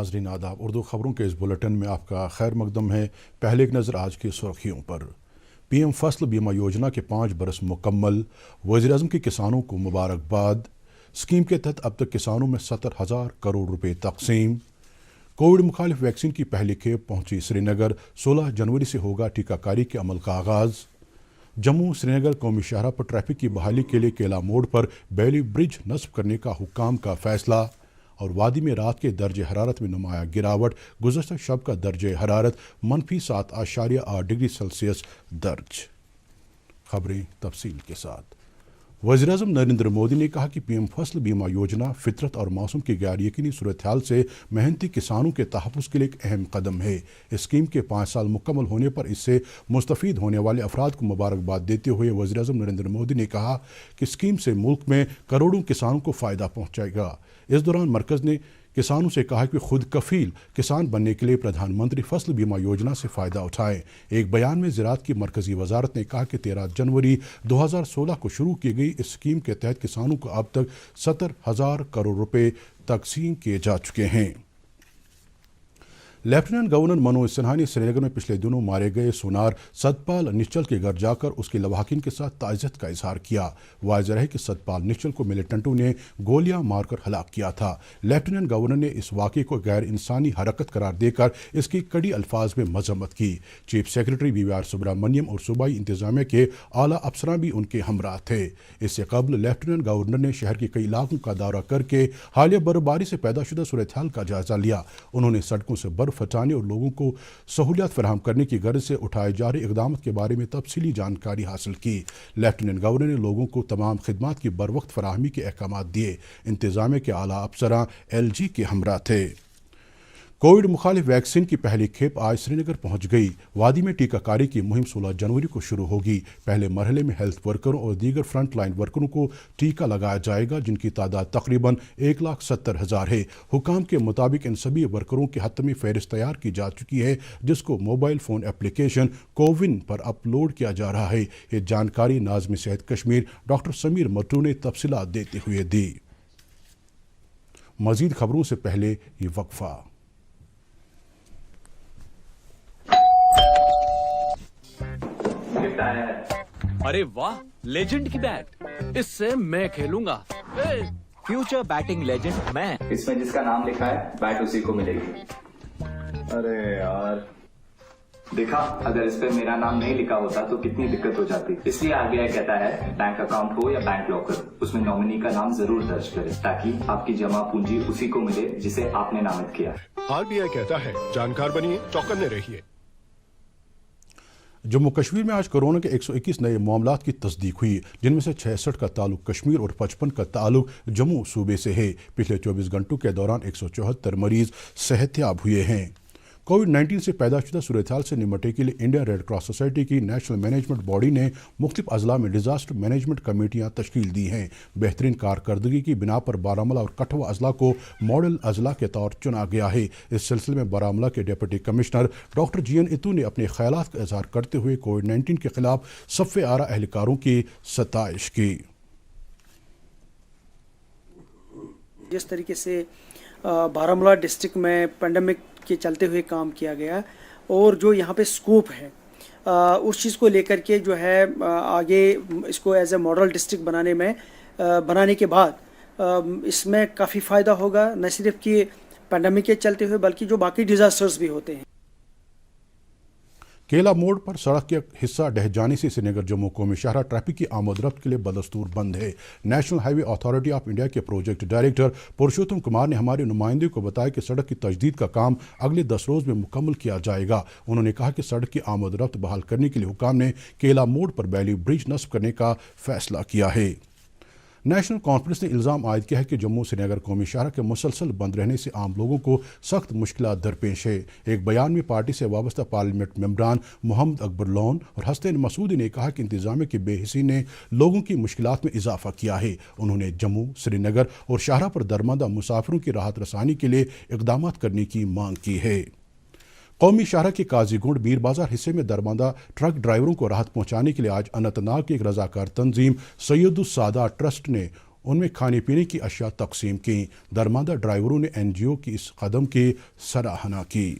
नाजरीन आदाब। उर्दू खबरों के इस बुलेटिन में आपका खैर मकदम है। पहले एक नज़र आज की सुर्खियों पर। पीएम फसल बीमा योजना के 5 बरस मुकम्मल, वज़ीर-ए-आज़म की किसानों को मुबारकबाद। स्कीम के तहत अब तक किसानों में 70,000 करोड़ रुपए तकसीम। कोविड मुखालिफ वैक्सीन की पहली खेप पहुंची श्रीनगर, 16 जनवरी से होगा टीकाकारी के अमल का आगाज़। जम्मू श्रीनगर कौमी शाहरा पर ट्रैफिक की बहाली के लिए केला मोड़ पर बैली ब्रिज नस्ब करने का हुक्काम का फैसला। और वादी में रात के दर्जे हरारत में नुमाया गिरावट, गुज़श्ता शब का दर्जे हरारत -7.8 डिग्री सेल्सियस दर्ज। खबरें तफसील के साथ। वज़ीर-ए-आज़म नरेंद्र मोदी ने कहा कि पीएम फसल बीमा योजना फितरत और मौसम की गैर यकीनी सूरत हाल से मेहनती किसानों के तहफ़्फ़ुज़ के लिए एक अहम कदम है। इस स्कीम के 5 साल मुकम्मल होने पर इससे मुस्तफ़ीद होने वाले अफराद को मुबारकबाद देते हुए वज़ीर-ए-आज़म नरेंद्र मोदी ने कहा कि स्कीम से मुल्क में करोड़ों किसानों को फ़ायदा पहुँचेगा। इस दौरान मरकज़ ने किसानों से कहा कि खुद कफील किसान बनने के लिए प्रधानमंत्री फसल बीमा योजना से फ़ायदा उठाएं। एक बयान में ज़राअत की मरकज़ी वजारत ने कहा कि 13 जनवरी 2016 को शुरू की गई इस स्कीम के तहत किसानों को अब तक 70,000 करोड़ रुपए तकसीम किए जा चुके हैं। लेफ्टिनेंट गवर्नर मनोज सिन्हा ने श्रीनगर में पिछले दिनों मारे गए सोनार सतपाल निश्चल के घर जाकर उसके लवाहिकीन के साथ ताज़ियत का इजहार किया। वाज़ेह है कि सतपाल निश्चल को मिलिटेंटों ने गोलियां मारकर हलाक किया था। लेफ्टिनेंट गवर्नर ने इस वाक़े को गैर इंसानी हरकत करार देकर इसकी कड़ी अल्फाज में मजम्मत की। चीफ सेक्रेटरी BVR सुब्रमण्यम और सूबाई इंतजामिया के आला अफसरान भी उनके हमरा थे। इससे कबल लेफ्टिनेंट गवर्नर ने शहर के कई इलाकों का दौरा करके हालिया बर्फबारी से पैदा शुदा सूरत हाल का जायजा लिया। उन्होंने सड़कों से बर्फ हटाने और लोगों को सहूलियत फराहम करने की गर्ज से उठाए जा रहे इक़दाम के बारे में तफसीली जानकारी हासिल की। लेफ्टिनेंट गवर्नर ने लोगों को तमाम खिदमात की बरवक्त फराहमी के अहकाम दिए। इंतजामिया के आला अफसरान LG के हमरा थे। कोविड मुखालिफ वैक्सीन की पहली खेप आज श्रीनगर पहुंच गई। वादी में टीकाकारी की मुहिम 16 जनवरी को शुरू होगी। पहले मरहले में हेल्थ वर्करों और दीगर फ्रंट लाइन वर्करों को टीका लगाया जाएगा, जिनकी तादाद तकरीबन 1,70,000 है। हुकाम के मुताबिक इन सभी वर्करों की हतमी फहरिस्त तैयार की जा चुकी है, जिसको मोबाइल फ़ोन एप्लीकेशन कोविन पर अपलोड किया जा रहा है। ये जानकारी नाज़िम सेहत कश्मीर डॉक्टर समीर मट्टू ने तफसीलात देते हुए दी। मज़ीद खबरों से पहले ये वक्फा। अरे वाह, लेजेंड की बैट, इससे मैं खेलूंगा। फ्यूचर बैटिंग लेजेंड मैं। इसमें जिसका नाम लिखा है बैट उसी को मिलेगी। अरे यार, देखा, अगर इस पे मेरा नाम नहीं लिखा होता तो कितनी दिक्कत हो जाती। इसलिए RBI कहता है बैंक अकाउंट हो या बैंक लॉकर, उसमें नॉमिनी का नाम जरूर दर्ज करें, ताकि आपकी जमा पूंजी उसी को मिले जिसे आपने नामित किया। RBI कहता है जानकार बनिए, चौकन्ने रहिए। जम्मू कश्मीर में आज कोरोना के 121 नए मामलात की तस्दीक हुई, जिनमें से 66 का ताल्लुक कश्मीर और 55 का ताल्लुक जम्मू सूबे से है। पिछले 24 घंटों के दौरान 174 मरीज सेहतयाब हुए हैं। कोविड-19 से पैदा शुदा सूरत हाल से निपटने के लिए इंडियन रेड क्रॉस सोसाइटी की नेशनल मैनेजमेंट बॉडी ने मुख्तलिफ अजला में डिजास्टर मैनेजमेंट कमेटियाँ तश्कील दी हैं। बेहतरीन कारकर्दगी की बिना पर बारामूला और कठुआ अजला को मॉडल अजला के तौर चुना गया है। इस सिलसिले में बारामूला के डिप्टी कमिश्नर डॉक्टर GN इतू ने अपने ख्यालात का इजहार करते हुए कोविड-19 के खिलाफ सफ़े आरा एहलकारों की सताइश की। जिस तरीके से बारामूला डिस्ट्रिक्ट में पेंडेमिक के चलते हुए काम किया गया और जो यहाँ पे स्कोप है उस चीज़ को लेकर के जो है आगे इसको एज ए मॉडल डिस्ट्रिक्ट बनाने के बाद इसमें काफ़ी फ़ायदा होगा, न सिर्फ कि पेंडेमिक के चलते हुए बल्कि जो बाकी डिज़ास्टर्स भी होते हैं। केला मोड़ पर सड़क के हिस्सा ढह जाने से श्रीनगर जम्मू कौमी शाहरा ट्रैफिक की आमद रफ्त के लिए बदस्तूर बंद है। National highway authority of India के प्रोजेक्ट डायरेक्टर पुरुषोत्तम कुमार ने हमारे नुमाइंदे को बताया कि सड़क की तजदीद का काम अगले 10 रोज में मुकम्मल किया जाएगा। उन्होंने कहा कि सड़क की आमद रफ्त बहाल करने के लिए हुकाम ने केला मोड़ पर बैली ब्रिज नस्ब करने का फैसला किया है। नेशनल कॉन्फ्रेंस ने इल्ज़ाम आयद किया है कि जम्मू श्रीनगर कौमी शाहरा के मुसलसल बंद रहने से आम लोगों को सख्त मुश्किलात दरपेश है। एक बयान में पार्टी से वाबस्ता पार्लियामेंट मेंबरान मोहम्मद अकबर लोन और हसन मसूदी ने कहा कि इंतजामिया की बेहिसी ने लोगों की मुश्किलात में इजाफा किया है। उन्होंने जम्मू, श्रीनगर और शाहरा पर दरमादा मुसाफिरों की राहत रसानी के लिए इक़दाम करने की मांग की है। कौमी शाहरा के काजीगुंड बीर बाजार हिस्से में दरमादा ट्रक ड्राइवरों को राहत पहुंचाने के लिए आज अनंतनाग की एक रजाकार तंजीम सैयदुस सादा ट्रस्ट ने ان میں کھانے پینے کی اشیاء تقسیم کی۔ درماندہ ڈرائیوروں نے NGO کی اس قدم کی سراہنا کی۔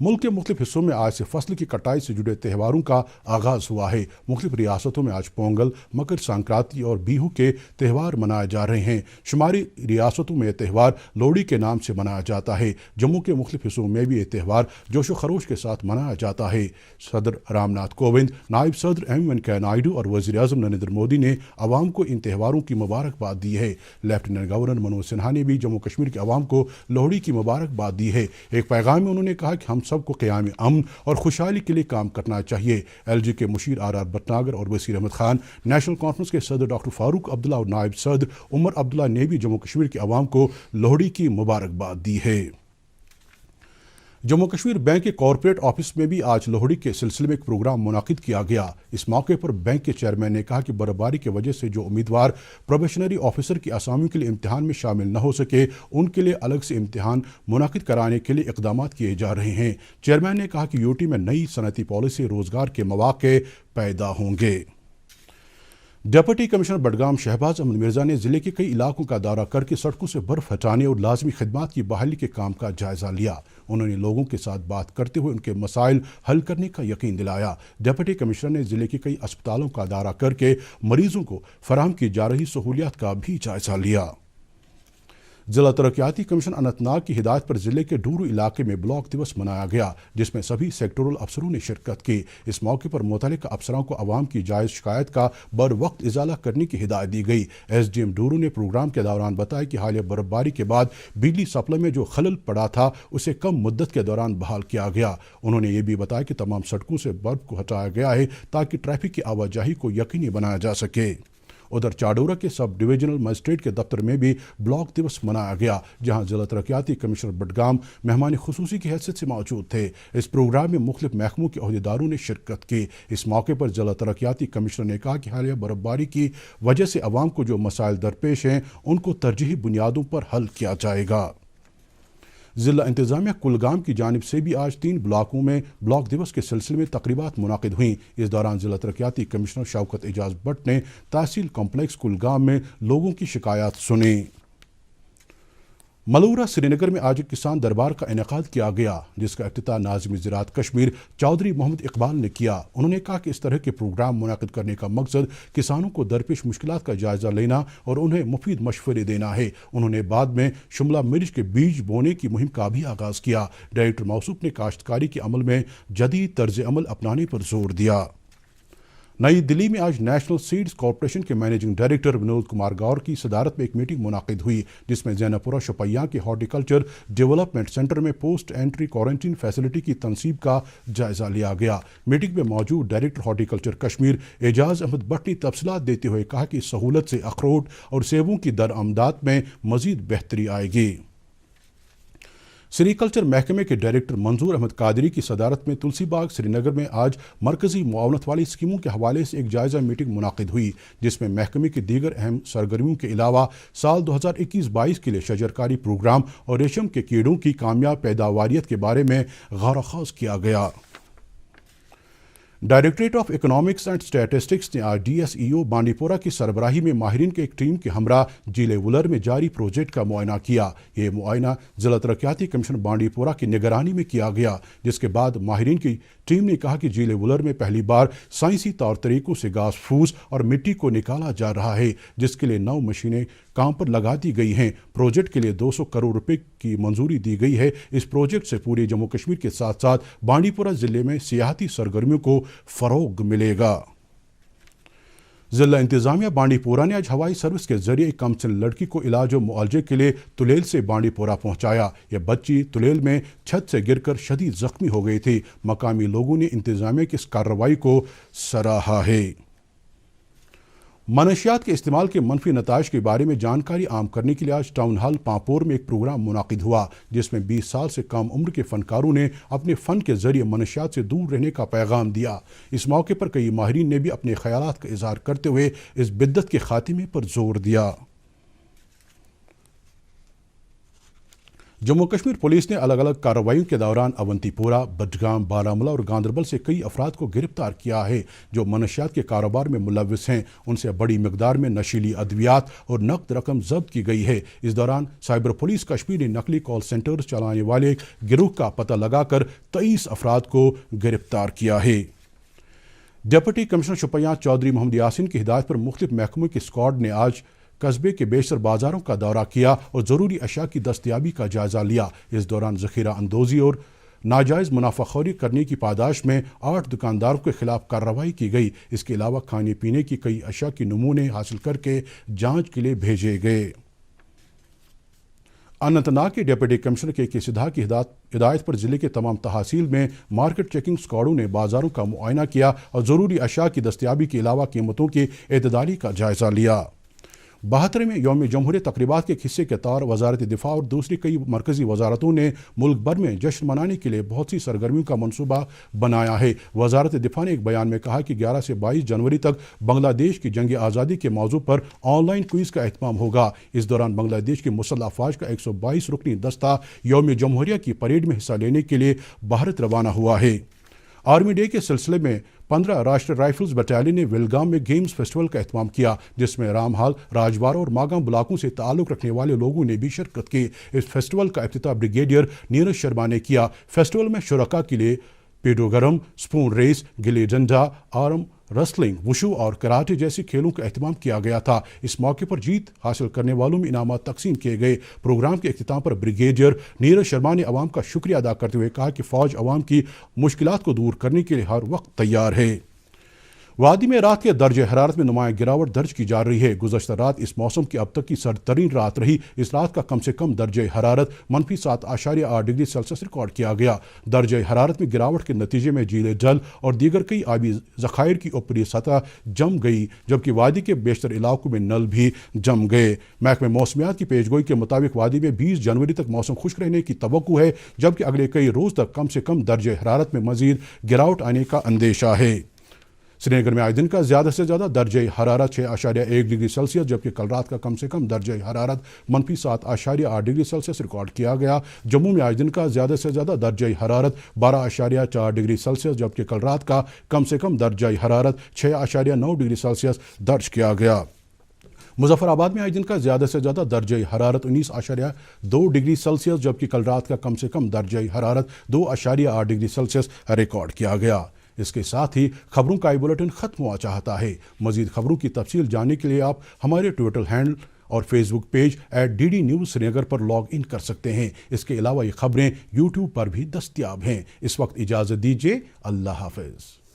ملک کے مختلف حصوں میں آج سے فصل کی کٹائی سے جڑے تہواروں کا آغاز ہوا ہے۔ مختلف ریاستوں میں آج پونگل، مکر سنکرانتی اور بیہو کے تہوار منائے جا رہے ہیں۔ شمالی ریاستوں میں یہ تہوار لوہڑی کے نام سے منایا جاتا ہے۔ جموں کے مختلف حصوں میں بھی یہ تہوار جوش و خروش کے ساتھ منایا جاتا ہے۔ صدر رام ناتھ کووند، نائب صدر ایم وینکیا نائیڈو اور وزیر اعظم نریندر مودی نے عوام کو ان تہواروں کی مبارکباد دی ہے۔ لیفٹیننٹ گورنر منوج سنہا نے بھی جموں کشمیر کے عوام کو لوہڑی کی مبارکباد دی ہے۔ ایک پیغام میں انہوں نے کہا کہ ہم سب کو قیام امن اور خوشحالی کے لیے کام کرنا چاہیے۔ LG کے مشیر RR بٹناگر اور وزیر احمد خان، نیشنل کانفرنس کے صدر ڈاکٹر فاروق عبداللہ اور نائب صدر عمر عبداللہ نے بھی جموں کشمیر کے عوام کو لوہڑی کی مبارکباد دی ہے۔ جموں کشمیر بینک کے کارپوریٹ آفس میں بھی آج لوہڑی کے سلسلے میں ایک پروگرام منعقد کیا گیا۔ اس موقع پر بینک کے چیئرمین نے کہا کہ برفباری کی وجہ سے جو امیدوار پروبیشنری آفیسر کی اسامیوں کے لیے امتحان میں شامل نہ ہو سکے، ان کے لیے الگ سے امتحان منعقد کرانے کے لیے اقدامات کیے جا رہے ہیں۔ چیئرمین نے کہا کہ UT میں نئی صنعتی پالیسی روزگار کے مواقع پیدا ہوں گے۔ ڈپٹی کمشنر بڈگام شہباز احمد مرزا نے ضلع کے کئی علاقوں کا دورہ کر کے سڑکوں سے برف ہٹانے اور لازمی خدمات کی بحالی کے کام کا جائزہ لیا۔ انہوں نے لوگوں کے ساتھ بات کرتے ہوئے ان کے مسائل حل کرنے کا یقین دلایا۔ ڈپٹی کمشنر نے ضلع کے کئی اسپتالوں کا دورہ کر کے مریضوں کو فراہم کی جا رہی سہولیات کا بھی جائزہ لیا۔ ضلع ترقیاتی کمیشن اننت ناگ کی ہدایت پر ضلع کے ڈورو علاقے میں بلاک دیوس منایا گیا، جس میں سبھی سیکٹورل افسروں نے شرکت کی۔ اس موقع پر متعلقہ افسروں کو عوام کی جائز شکایت کا بر وقت ازالہ کرنے کی ہدایت دی گئی۔ SDM ڈورو نے پروگرام کے دوران بتایا کہ حالیہ برفباری کے بعد بجلی سپلائی میں جو خلل پڑا تھا اسے کم مدت کے دوران بحال کیا گیا۔ انہوں نے یہ بھی بتایا کہ تمام سڑکوں سے برف کو ہٹایا گیا ہے تاکہ ٹریفک کی آواجاہی کو یقینی بنایا جا سکے۔ ادھر چاڈورہ کے سب ڈویژنل مجسٹریٹ کے دفتر میں بھی بلاک دیوس منایا گیا، جہاں ضلع ترقیاتی کمشنر بڈگام مہمان خصوصی کی حیثیت سے موجود تھے۔ اس پروگرام میں مختلف محکموں کے عہدیداروں نے شرکت کی۔ اس موقع پر ضلع ترقیاتی کمشنر نے کہا کہ حالیہ برفباری کی وجہ سے عوام کو جو مسائل درپیش ہیں ان کو ترجیحی بنیادوں پر حل کیا جائے گا۔ ضلع انتظامیہ کلگام کی جانب سے بھی آج 3 بلاکوں میں بلاک دیوس کے سلسلے میں تقریبات منعقد ہوئیں۔ اس دوران ضلع ترقیاتی کمشنر شوکت اعجاز بٹ نے تحصیل کمپلیکس کلگام میں لوگوں کی شکایات سنیں۔ ملورہ سری نگر میں آج ایک کسان دربار کا انعقاد کیا گیا، جس کا افتتاح ناظم زراعت کشمیر چودھری محمد اقبال نے کیا۔ انہوں نے کہا کہ اس طرح کے پروگرام منعقد کرنے کا مقصد کسانوں کو درپیش مشکلات کا جائزہ لینا اور انہیں مفید مشورے دینا ہے۔ انہوں نے بعد میں شملہ مرچ کے بیج بونے کی مہم کا بھی آغاز کیا۔ ڈائریکٹر موصوف نے کاشتکاری کے عمل میں جدید طرز عمل اپنانے پر زور دیا۔ نئی دلی میں آج نیشنل سیڈز کارپوریشن کے مینیجنگ ڈائریکٹر ونود کمار گور کی صدارت میں ایک میٹنگ منعقد ہوئی، جس میں زینب پورہ شوپیاں کے ہارٹیکلچر ڈیولپمنٹ سینٹر میں پوسٹ انٹری کوارنٹین فیسلٹی کی تنصیب کا جائزہ لیا گیا۔ میٹنگ میں موجود ڈائریکٹر ہارٹیکلچر کشمیر اعجاز احمد بٹ نے تفصیلات دیتے ہوئے کہا کہ اس سہولت سے اخروٹ اور سیبوں کی درآمدات میں مزید بہتری آئے گی۔ سیریکلچر محکمے کے ڈائریکٹر منظور احمد قادری کی صدارت میں تلسی باغ سری نگر میں آج مرکزی معاونت والی اسکیموں کے حوالے سے ایک جائزہ میٹنگ منعقد ہوئی، جس میں محکمے کی دیگر اہم سرگرمیوں کے علاوہ سال 2021-22 کے لیے شجرکاری پروگرام اور ریشم کے کیڑوں کی کامیاب پیداواریت کے بارے میں غور و خوض کیا گیا۔ Directorate of economics and statistics نے آج DSEO بانڈی پورہ کی سربراہی میں ماہرین کی ایک ٹیم کے ہمراہ جھیل وولر میں جاری پروجیکٹ کا معائنہ کیا۔ یہ معائنہ ضلع ترقیاتی کمیشن بانڈی پورہ کی نگرانی میں کیا گیا، جس کے بعد ماہرین کی ٹیم نے کہا کہ جھیل وولر میں پہلی بار سائنسی طور طریقوں سے گھاس پھوس اور مٹی کو نکالا جا رہا ہے، جس کے لیے 9 مشینیں کام پر لگا دی گئی ہیں۔ پروجیکٹ کے لیے 200 کروڑ روپے کی منظوری دی گئی ہے۔ اس پروجیکٹ سے پورے جموں کشمیر کے ساتھ ساتھ بانڈی پورہ ضلع میں سیاحتی سرگرمیوں کو فروغ ملے گا۔ ضلع انتظامیہ بانڈی پورہ نے آج ہوائی سروس کے ذریعے ایک کم سن لڑکی کو علاج و معالجے کے لیے تلیل سے بانڈی پورہ پہنچایا۔ یہ بچی تلیل میں چھت سے گر کر شدید زخمی ہو گئی تھی۔ مقامی لوگوں نے انتظامیہ کی اس کارروائی کو سراہا ہے۔ منشیات کے استعمال کے منفی نتائج کے بارے میں جانکاری عام کرنے کے لیے آج ٹاؤن ہال پامپور میں ایک پروگرام منعقد ہوا، جس میں 20 سال سے کم عمر کے فنکاروں نے اپنے فن کے ذریعے منشیات سے دور رہنے کا پیغام دیا۔ اس موقع پر کئی ماہرین نے بھی اپنے خیالات کا اظہار کرتے ہوئے اس بدعت کے خاتمے پر زور دیا۔ जम्मू कश्मीर पुलिस ने अलग अलग कार्रवाइयों के दौरान अवंतीपोरा, बडगाम, बारामूला और गांदरबल से कई अफराद को गिरफ्तार किया है जो मनशियात के कारोबार में मुलविस हैं। उनसे बड़ी मिकदार में नशीली अद्वियात और नकद रकम जब्त की गई है। इस दौरान साइबर पुलिस कश्मीर ने नकली कॉल सेंटर्स चलाने वाले गिरोह का पता लगाकर 23 अफराद को गिरफ्तार किया है। डिप्टी कमिश्नर शुपियां चौधरी मोहम्मद यासीन की हिदायत पर मुख्तलिफ महकमों की स्क्वाड ने आज कस्बे के बेशतर बाजारों का दौरा किया और ज़रूरी अशिया की दस्तयाबी का जायज़ा लिया। इस दौरान ज़ख़ीरा अंदोज़ी और नाजायज़ मुनाफाखोरी करने की पादाश में 8 दुकानदारों के खिलाफ कार्रवाई की गई। इसके अलावा खाने पीने की कई अशिया के नमूने हासिल करके जांच के लिए भेजे गए। अनंतनाग के डिप्टी कमिश्नर के सिद्धा की हिदायत पर ज़िले के तमाम तहसील में मार्केट चेकिंग स्क्वाडों ने बाज़ारों का मुआयना किया और ज़रूरी अशिया की दस्तयाबी के अलावा कीमतों की एतदाली का जायज़ा लिया। 72वें यौम जमहूरियत तकरीबात के हिस्से के तौर वजारत दिफा और दूसरी कई मरकज़ी वजारतों ने मुल्क भर में जश्न मनाने के लिए बहुत सी सरगर्मियों का मनसूबा बनाया है। वजारत दिफा ने एक बयान में कहा कि 11 से 22 जनवरी तक बांग्लादेश की जंग आज़ादी के मौजू पर ऑनलाइन क्विज़ का एहतमाम होगा। इस दौरान बांग्लादेश की मुसल्लह अफवाज का 122 रुकनी दस्ता यौम जमहूरिया की परेड में हिस्सा लेने के लिए भारत रवाना हुआ है। आर्मी डे के सिलसिले में 15 राष्ट्रीय राइफल्स बटालियन ने विलगाम में गेम्स फेस्टिवल का एहतमाम किया, जिसमें रामहाल, राजवाड़ा और मागाम ब्लाकों से ताल्लुक़ रखने वाले लोगों ने भी शिरकत की। इस फेस्टिवल का इफ्तिताह ब्रिगेडियर नीरज शर्मा ने किया। फेस्टिवल में शुरका के लिए पेडो गरम, spoon race, gilli danda, arm wrestling, wushu और कराटे जैसे खेलों का एहतमाम किया गया था। इस मौके पर जीत हासिल करने वालों में इनामात तकसीम किए गए। प्रोग्राम के इख्तिताम पर ब्रिगेडियर नीरज शर्मा ने अवाम का शुक्रिया अदा करते हुए कहा कि फ़ौज अवाम की मुश्किलात को दूर करने के लिए हर वक्त तैयार है। वादी में रात के दर्जे हरारत में नुमाया गिरावट दर्ज की जा रही है। गुज़श्ता रात इस मौसम की अब तक की सर्द तरीन रात रही। इस रात का कम से कम दर्जे हरारत -7.8 डिग्री सेल्सियस रिकॉर्ड किया गया। दर्जे हरारत में गिरावट के नतीजे में झीले डल और दीगर कई आबी ज़खायर की ऊपरी सतह जम गई, जबकि वादी के बेशतर इलाकों में नल भी जम गए। महकमे मौसमियात की पेशगोई के मुताबिक वादी में 20 जनवरी तक मौसम खुश्क रहने की तवक्को है, जबकि अगले कई रोज़ तक कम से कम दर्जे हरारत में मज़ीद गिरावट आने का अंदेशा है। श्रीनगर में आज दिन का ज़्यादा से ज़्यादा दर्जे हरारत 6.1 डिग्री सेल्सियस, जबकि कल रात का कम से कम दर्जे हरारत -7.8 डिग्री सेल्सियस रिकॉर्ड किया गया। जम्मू में आज दिन का ज़्यादा से ज़्यादा दर्जे हरारत 12.4 डिग्री सेल्सियस, जबकि कल रात का कम से कम दर्जे हरारत 6.9 डिग्री सेल्सियस दर्ज किया गया। मुजफ्फराबाद में आज दिन का ज़्यादा से ज़्यादा दर्जे हरारत 19.2 डिग्री सेल्सियस, जबकि कल रात का कम से कम दर्जे हरारत 2.8 डिग्री सेल्सियस रिकॉर्ड किया गया। इसके साथ ही खबरों का ये बुलेटिन ख़त्म हुआ चाहता है। मज़ीद खबरों की तफसील जानने के लिए आप हमारे ट्विटर हैंडल और Facebook page @DD news Srinagar पर लॉग इन कर सकते हैं। इसके अलावा ये खबरें यूट्यूब पर भी दस्तयाब हैं। इस वक्त इजाज़त दीजिए। अल्लाह हाफ़िज़।